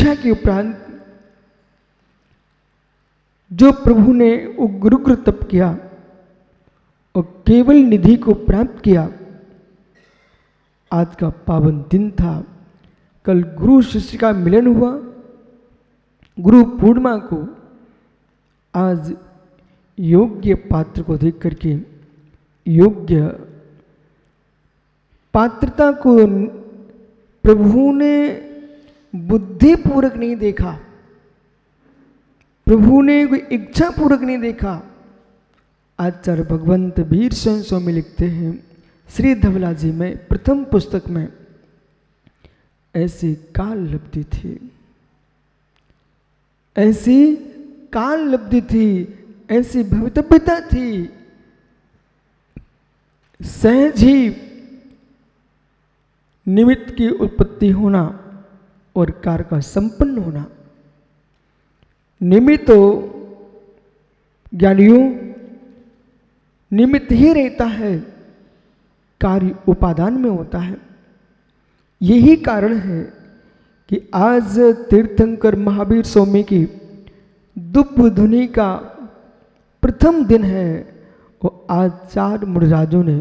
दीक्षा के उपरांत जो प्रभु ने उग्र तप किया और केवल निधि को प्राप्त किया, आज का पावन दिन था। कल गुरु शिष्य का मिलन हुआ। गुरु पूर्णिमा को आज योग्य पात्र को देख करके, योग्य पात्रता को प्रभु ने बुद्धिपूर्वक नहीं देखा, प्रभु ने कोई इच्छा पूर्वक नहीं देखा। आचार्य भगवंत वीर स्वयं स्वामी लिखते हैं श्री धवला जी में प्रथम पुस्तक में, ऐसी काल लब्धि थी, ऐसी काल लब्धि थी, ऐसी भवितव्यता थी, सहज ही निमित्त की उत्पत्ति होना और कार्य का संपन्न होना। निमित्त तो ज्ञानियों निमित्त ही रहता है, कार्य उपादान में होता है। यही कारण है कि आज तीर्थंकर महावीर स्वामी की दुब्ब धुनि का प्रथम दिन है और आज 4 मुनिराजों ने,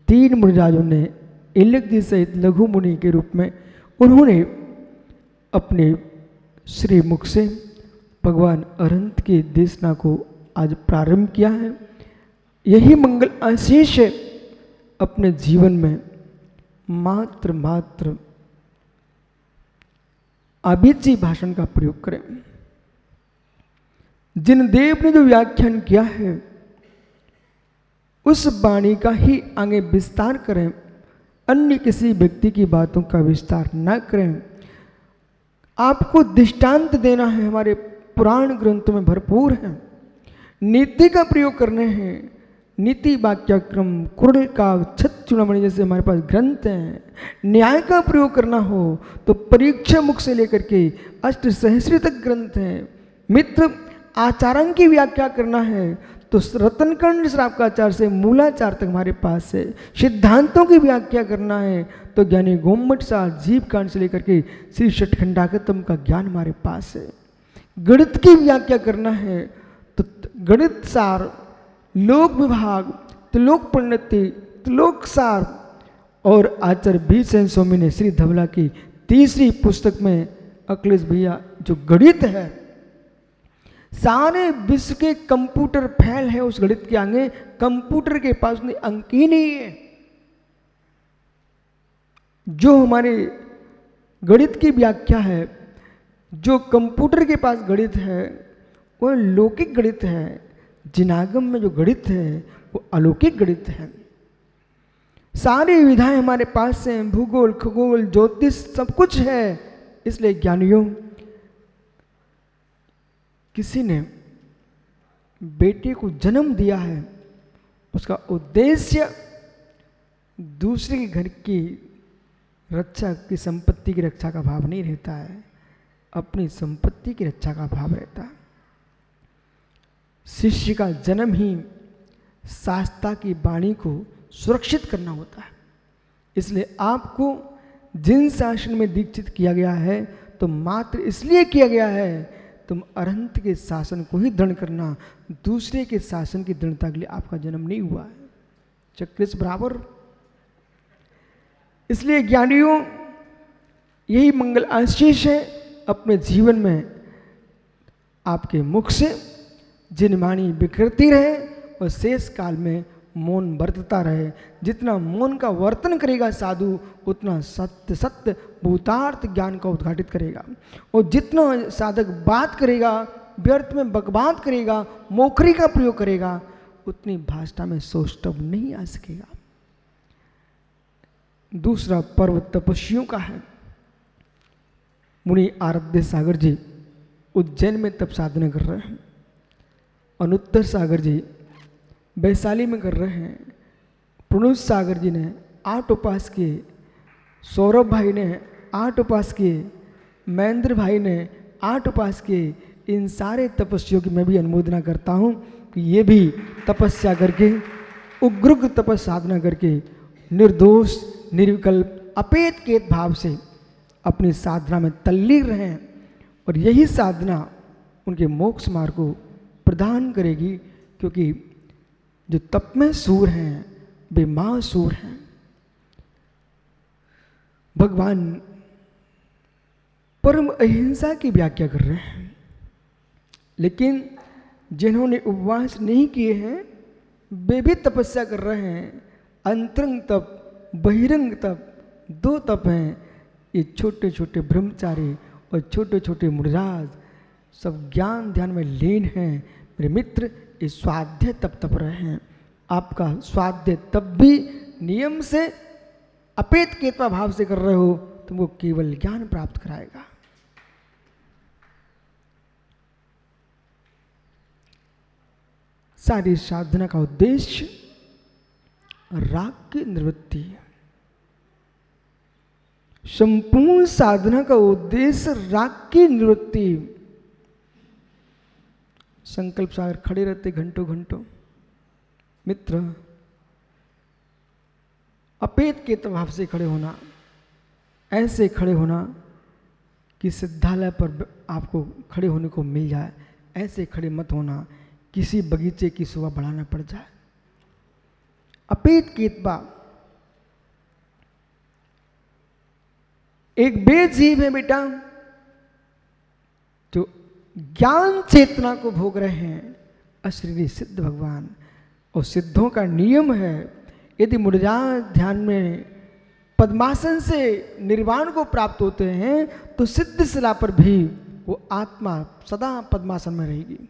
3 मुनिराजों ने इलक जी सहित लघु मुनि के रूप में उन्होंने अपने श्री मुख से भगवान अनंत की देशना को आज प्रारंभ किया है। यही मंगल आशीष है, अपने जीवन में मात्र आबिची भाषण का प्रयोग करें। जिन देव ने जो व्याख्यान किया है उस वाणी का ही आगे विस्तार करें, अन्य किसी व्यक्ति की बातों का विस्तार न करें। आपको दृष्टांत देना है, हमारे पुराण ग्रंथों में भरपूर है। नीति का प्रयोग करने हैं, नीति वाक्यक्रम कुरल का छत चूड़ामणि जैसे हमारे पास ग्रंथ हैं। न्याय का प्रयोग करना हो तो परीक्षा मुख से लेकर के अष्ट सहस्री तक ग्रंथ हैं। मित्र आचारण की व्याख्या करना है तो रत्नकंड श्रावकाचार से मूलाचार तक हमारे पास है। सिद्धांतों की व्याख्या करना है तो ज्ञानी गोमट सार जीव कांड से लेकर के श्री षटखंडागतम का ज्ञान हमारे पास है। गणित की व्याख्या करना है तो गणित सार, लोक विभाग, त्रिलोक परिणति, त्रिलोक सार और आचार्य वीर स्वामी ने श्री धवला की तीसरी पुस्तक में अखिलेश भैया जो गणित है, सारे विश्व के कंप्यूटर फेल है उस गणित के आगे। कंप्यूटर के पास अंक ही नहीं है। जो हमारे गणित की व्याख्या है, जो कंप्यूटर के पास गणित है वो लौकिक गणित है। जिनागम में जो गणित है वो अलौकिक गणित है। सारी विधाएं हमारे पास हैं, भूगोल, खगोल, ज्योतिष सब कुछ है। इसलिए ज्ञानियों, किसी ने बेटे को जन्म दिया है, उसका उद्देश्य दूसरे के घर की रक्षा, की संपत्ति की रक्षा का भाव नहीं रहता है, अपनी संपत्ति की रक्षा का भाव रहता है। शिष्य का जन्म ही शास्त्रा की वाणी को सुरक्षित करना होता है। इसलिए आपको जिन शासन में दीक्षित किया गया है तो मात्र इसलिए किया गया है तुम अरहंत के शासन को ही दृढ़ करना, दूसरे के शासन की दृढ़ता के लिए आपका जन्म नहीं हुआ है। चक्रिस बराबर। इसलिए ज्ञानियों, यही मंगल आशीष है अपने जीवन में आपके मुख से जिन वाणी बिखरती रहे और शेष काल में मौन बरतता रहे। जितना मौन का वर्तन करेगा साधु, उतना सत्य सत्य भूतार्थ ज्ञान का उद्घाटित करेगा। और जितना साधक बात करेगा, व्यर्थ में बकबात करेगा, मोखरी का प्रयोग करेगा, उतनी भाषा में सौष्ठव नहीं आ सकेगा। दूसरा पर्व तपस्वियों का है। मुनि आराध्य सागर जी उज्जैन में तप साधना कर रहे हैं। अनुत्तर सागर जी वैशाली में कर रहे हैं। प्रणुज सागर जी ने 8 उपास किए, सौरभ भाई ने 8 उपास किए, महेंद्र भाई ने 8 उपास किए। इन सारे तपस्वियों की मैं भी अनुमोदना करता हूँ कि ये भी तपस्या करके, उग्र तपस साधना करके निर्दोष, निर्विकल्प, अपेत केत भाव से अपनी साधना में तल्लीन रहें। और यही साधना उनके मोक्ष मार्ग को प्रदान करेगी, क्योंकि जो तप में सूर हैं वे महासूर हैं। भगवान परम अहिंसा की व्याख्या कर रहे हैं, लेकिन जिन्होंने उपवास नहीं किए हैं वे भी तपस्या कर रहे हैं। अंतरंग तप, बहिरंग तप, दो तप हैं। ये छोटे छोटे ब्रह्मचारी और छोटे छोटे मुनिराज सब ज्ञान ध्यान में लीन हैं। मेरे मित्र, ये स्वाध्याय तप तप रहे हैं। आपका स्वाध्याय तप भी नियम से अपेत केतवा भाव से कर रहे हो, तुमको केवल ज्ञान प्राप्त कराएगा। सारी साधना का उद्देश्य राग की निवृत्ति है। संपूर्ण साधना का उद्देश्य राग की निवृत्ति। संकल्प सागर खड़े रहते घंटों घंटों। मित्र, अपेत के भाव से खड़े होना, ऐसे खड़े होना कि सिद्धालय पर आपको खड़े होने को मिल जाए, ऐसे खड़े मत होना किसी बगीचे की शोभा बढ़ाना पड़ जाए। अपेत केतवा एक बेजीव है बेटा, जो ज्ञान चेतना को भोग रहे हैं अशरीरी सिद्ध भगवान। और सिद्धों का नियम है, यदि मुनिराज ध्यान में पद्मासन से निर्वाण को प्राप्त होते हैं तो सिद्ध शिला पर भी वो आत्मा सदा पद्मासन में रहेगी।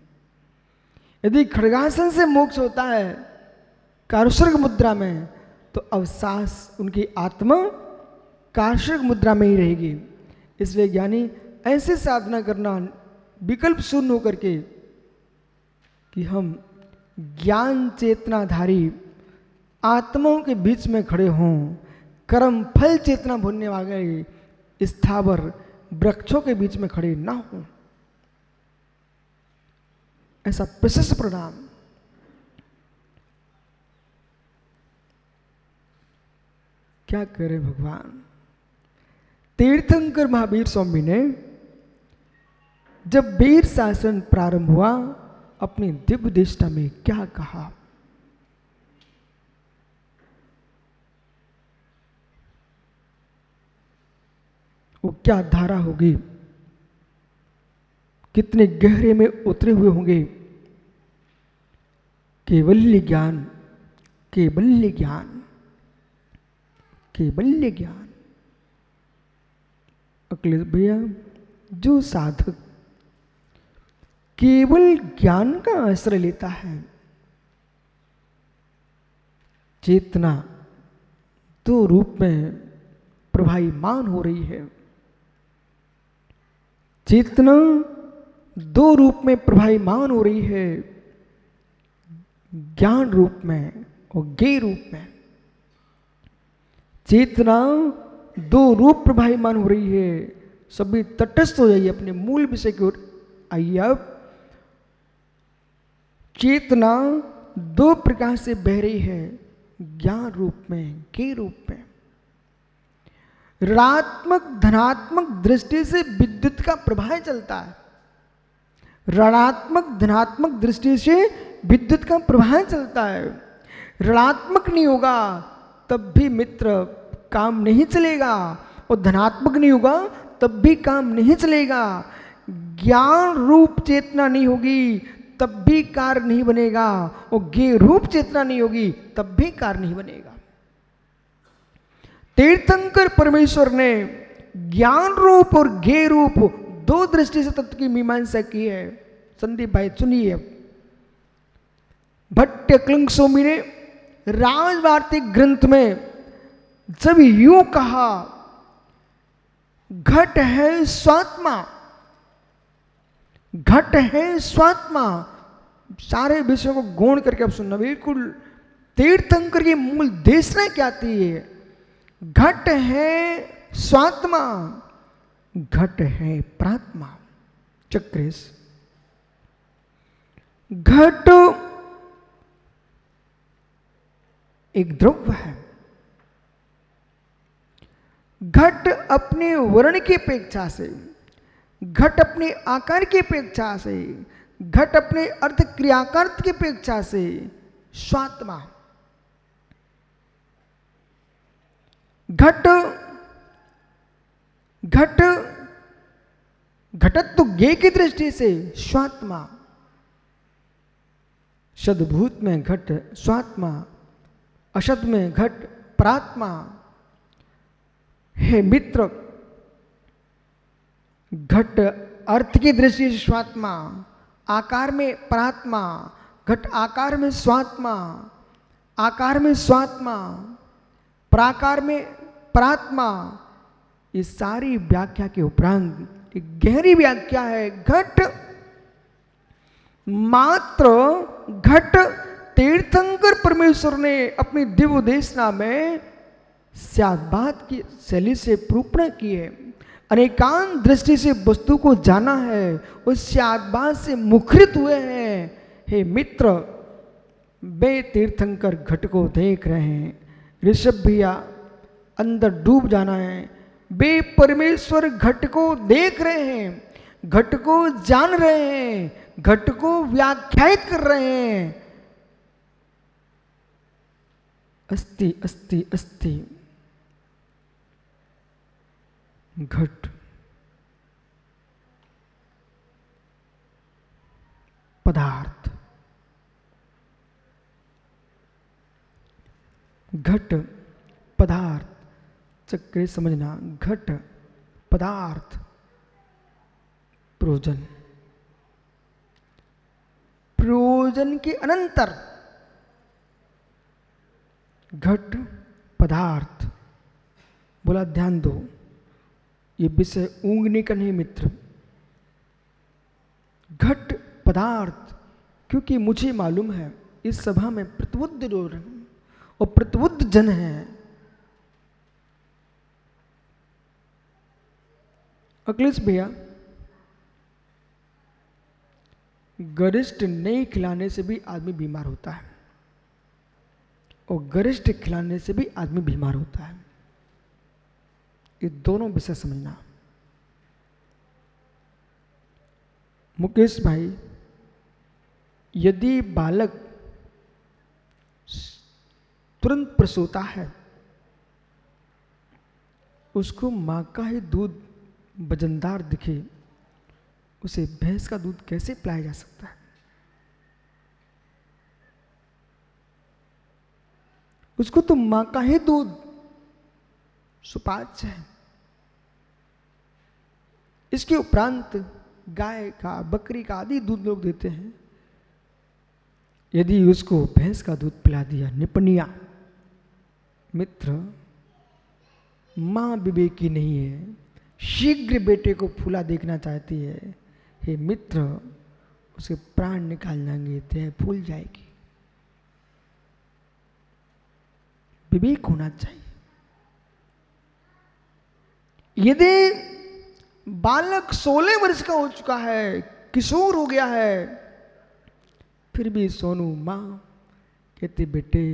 यदि खड्गासन से मोक्ष होता है कारुसर्ग मुद्रा में, तो अवसास उनकी आत्मा कारुसर्ग मुद्रा में ही रहेगी। इसलिए ज्ञानी ऐसे साधना करना विकल्प शून्य होकर के कि हम ज्ञान चेतनाधारी आत्माओं के बीच में खड़े हों, कर्म फल चेतना भूलने वाले स्थावर वृक्षों के बीच में खड़े ना हों। ऐसा प्रशस्त प्रणाम। क्या करे भगवान। तीर्थंकर महावीर स्वामी ने जब वीर शासन प्रारंभ हुआ अपनी दिव्य दिष्टा में क्या कहा। वो क्या धारा होगी, कितने गहरे में उतरे हुए होंगे। केवल्य ज्ञान, केवल्य ज्ञान, केवल्य ज्ञान। अखिलेश भैया, जो साधक केवल ज्ञान का आश्रय लेता है, चेतना दो रूप में प्रभायमान हो रही है। चेतना दो रूप में प्रभायमान हो रही है, ज्ञान रूप में और ज्ञेय रूप में। चेतना दो रूप प्रभायमान हो रही है। सभी तटस्थ हो जाइए, अपने मूल विषय की ओर आइए। अब चेतना दो प्रकार से बह रही है, ज्ञान रूप में, ज्ञेय रूप में। ऋणात्मक धनात्मक दृष्टि से विद्युत का प्रवाह चलता है। ऋणात्मक धनात्मक दृष्टि से विद्युत का प्रवाह चलता है। ऋणात्मक नहीं होगा तब भी मित्र काम नहीं चलेगा, और धनात्मक नहीं होगा तब भी काम नहीं चलेगा। ज्ञान रूप चेतना नहीं होगी तब भी कार्य नहीं बनेगा, और ज्ञेय रूप चेतना नहीं होगी तब भी कार्य नहीं बनेगा। तीर्थंकर परमेश्वर ने ज्ञान रूप और ज्ञेय रूप दो दृष्टि से तत्व की मीमांसा की है। संदीप भाई सुनिए। भट्ट अकलंक स्वामी ने राजवार्तिक ग्रंथ में जब यूं कहा, घट है स्वात्मा, घट है स्वात्मा, सारे विषयों को गौण करके अब सुनना। बिल्कुल तीर्थंकर की मूल देशना क्या थी। घट है स्वात्मा, घट है प्रात्मा। चक्रेश, घट एक द्रव्य है। घट अपने वर्ण की अपेक्षा से घट अपने आकार की अपेक्षा से, घट अपने अर्थ क्रियाकर्त की अपेक्षा से स्वात्मा, घट घट घटत्व ज्ञेय की दृष्टि से स्वात्मा, सद्भूत में घट स्वात्मा, असत में घट परात्मा। हे मित्र, घट अर्थ की दृष्टि से स्वात्मा, आकार में परात्मा, घट आकार में स्वात्मा, आकार में स्वात्मा, प्राकार में परात्मा। ये सारी व्याख्या के उपरांत एक गहरी व्याख्या है। घट मात्र घट तीर्थंकर परमेश्वर ने अपनी दिव्य देशना में स्याद्भात की शैली से प्रूपण की है। अनेकांत दृष्टि से वस्तु को जाना है, उस स्याद्भात से मुखरित हुए हैं। हे मित्र, वे तीर्थंकर घट को देख रहे हैं। ऋषभ भैया अंदर डूब जाना है। वे परमेश्वर घट को देख रहे हैं, घट को जान रहे हैं, घट को व्याख्यायित कर रहे हैं। अस्ति अस्ति अस्ति घट पदार्थ, घट पदार्थ, चक्रे समझना। घट पदार्थ प्रयोजन, प्रयोजन के अनंतर घट पदार्थ। बोला ध्यान दो, ये विषय ऊंगने का नहीं मित्र। घट पदार्थ, क्योंकि मुझे मालूम है इस सभा में प्रतिबुद्ध लोग और प्रतिबुद्ध जन हैं। अखिलेश भैया, गरिष्ठ नहीं खिलाने से भी आदमी बीमार होता है और गरिष्ठ खिलाने से भी आदमी बीमार होता है। ये दोनों विषय समझना। मुकेश भाई, यदि बालक तुरंत प्रसूता है, उसको मां का ही दूध वजनदार दिखे, उसे भैंस का दूध कैसे पिलाया जा सकता है? उसको तो मां का ही दूध सुपाच्य है। इसके उपरांत गाय का, बकरी का आदि दूध लोग देते हैं। यदि उसको भैंस का दूध पिला दिया निपनिया, मित्र, मां विवेकी नहीं है, शीघ्र बेटे को फूला देखना चाहती है। हे मित्र, उसके प्राण निकाल जाएंगे, देह फूल जाएगी। विवेक होना चाहिए। यदि बालक 16 वर्ष का हो चुका है, किशोर हो गया है, फिर भी सोनू मां कहती बेटे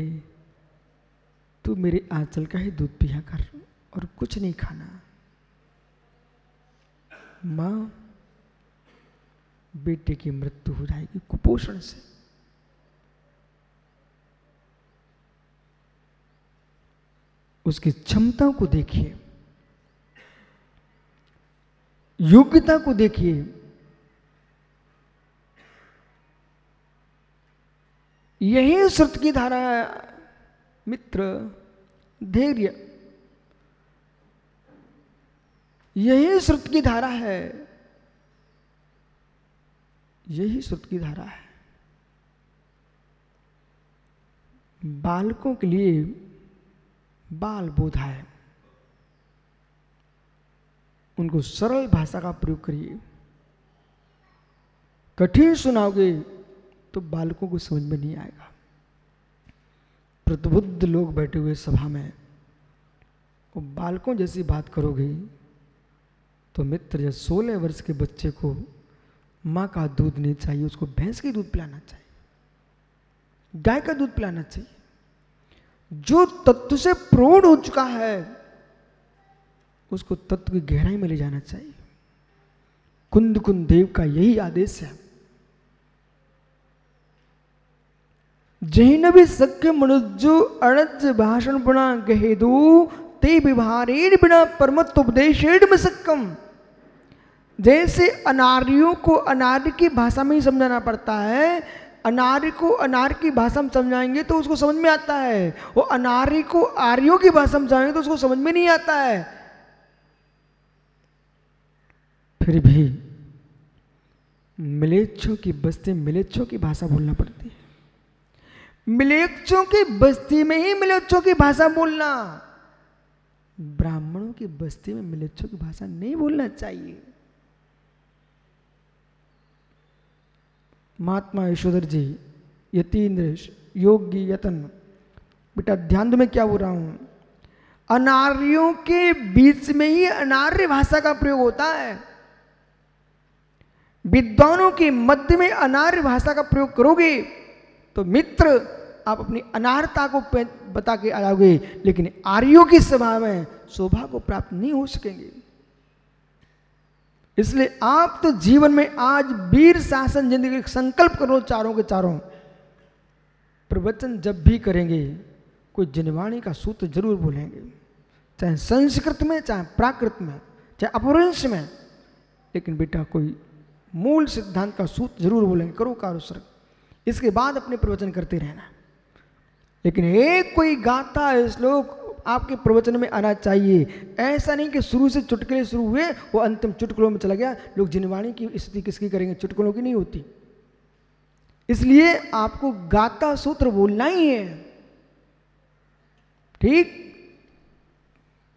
तू मेरे आंचल का ही दूध पिया कर और कुछ नहीं खाना। मां, बेटे की मृत्यु हो जाएगी कुपोषण से। उसकी क्षमता को देखिए, योग्यता को देखिए। यही श्रुत की धारा है मित्र, धैर्य। यही श्रुत की धारा है, यही श्रुत की धारा है। बालकों के लिए बाल बोधा है। उनको सरल भाषा का प्रयोग करिए। कठिन सुनाओगे तो बालकों को समझ में नहीं आएगा। प्रतिबुद्ध लोग बैठे हुए सभा में और बालकों जैसी बात करोगे तो मित्र, जब 16 वर्ष के बच्चे को माँ का दूध नहीं चाहिए, उसको भैंस का दूध पिलाना चाहिए, गाय का दूध पिलाना चाहिए। जो तत्व से प्रौढ़ हो चुका है उसको तत्व की गहराई में ले जाना चाहिए। कुंद देव का यही आदेश है। जैन भी सख्य मनुजो अणज भाषण पुणा गहेदु ते विभारेण बिना परमत्वोपदेशेण में सक्कम। जैसे अनार्यों को अनार्य की भाषा में ही समझाना पड़ता है, अनार्य को अनार्य की भाषा में समझाएंगे तो उसको समझ में आता है, वो अनार्य को आर्यों की भाषा में समझाएंगे तो उसको समझ में नहीं आता है। फिर भी मिलेच्छों की बस्ती मिलेच्छों की भाषा बोलना पड़ती है। मिलेच्छों की बस्ती में ही मिलेच्छों की भाषा बोलना, ब्राह्मणों की बस्ती में मिलेच्छों की भाषा नहीं बोलना चाहिए। महात्मा यशोधर जी, यतीन्द्र, योगी यतन, बेटा ध्यान दो मैं क्या बोल रहा हूं। अनार्यों के बीच में ही अनार्य भाषा का प्रयोग होता है। विद्वानों के मध्य में अनार्य भाषा का प्रयोग करोगे तो मित्र आप अपनी अनार्यता को बता के आ जाओगे, लेकिन आर्यों की सभा में शोभा को प्राप्त नहीं हो सकेंगे। इसलिए आप तो जीवन में आज वीर शासन जिंदगी संकल्प करो, चारों के चारों प्रवचन जब भी करेंगे कोई जनवाणी का सूत्र जरूर बोलेंगे, चाहे संस्कृत में, चाहे प्राकृत में, चाहे अपभ्रंश में, लेकिन बेटा कोई मूल सिद्धांत का सूत्र जरूर बोलेंगे, करो कारुसर्ग। इसके बाद अपने प्रवचन करते रहना। लेकिन एक कोई गाथा श्लोक आपके प्रवचन में आना चाहिए। ऐसा नहीं कि शुरू से चुटकुले शुरू हुए वो अंतिम चुटकुलों में चला गया। लोग जिनवाणी की स्थिति किसकी करेंगे, चुटकुलों की नहीं होती। इसलिए आपको गाथा सूत्र बोलना ही है। ठीक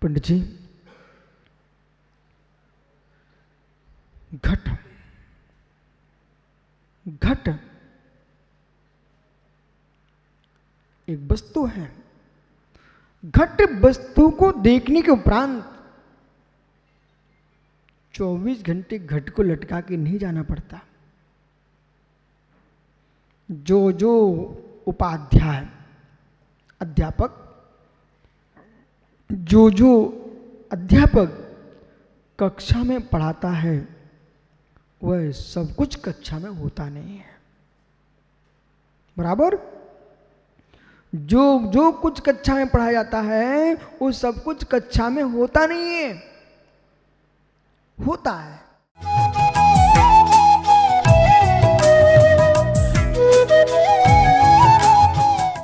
पंडित जी, घट घट एक वस्तु है। घट वस्तु को देखने के उपरांत 24 घंटे घट को लटका के नहीं जाना पड़ता। जो जो उपाध्याय अध्यापक, जो जो अध्यापक कक्षा में पढ़ाता है वह सब कुछ कक्षा में होता नहीं है। बराबर? जो जो कुछ कक्षा में पढ़ाया जाता है वो सब कुछ कक्षा में होता नहीं है, होता है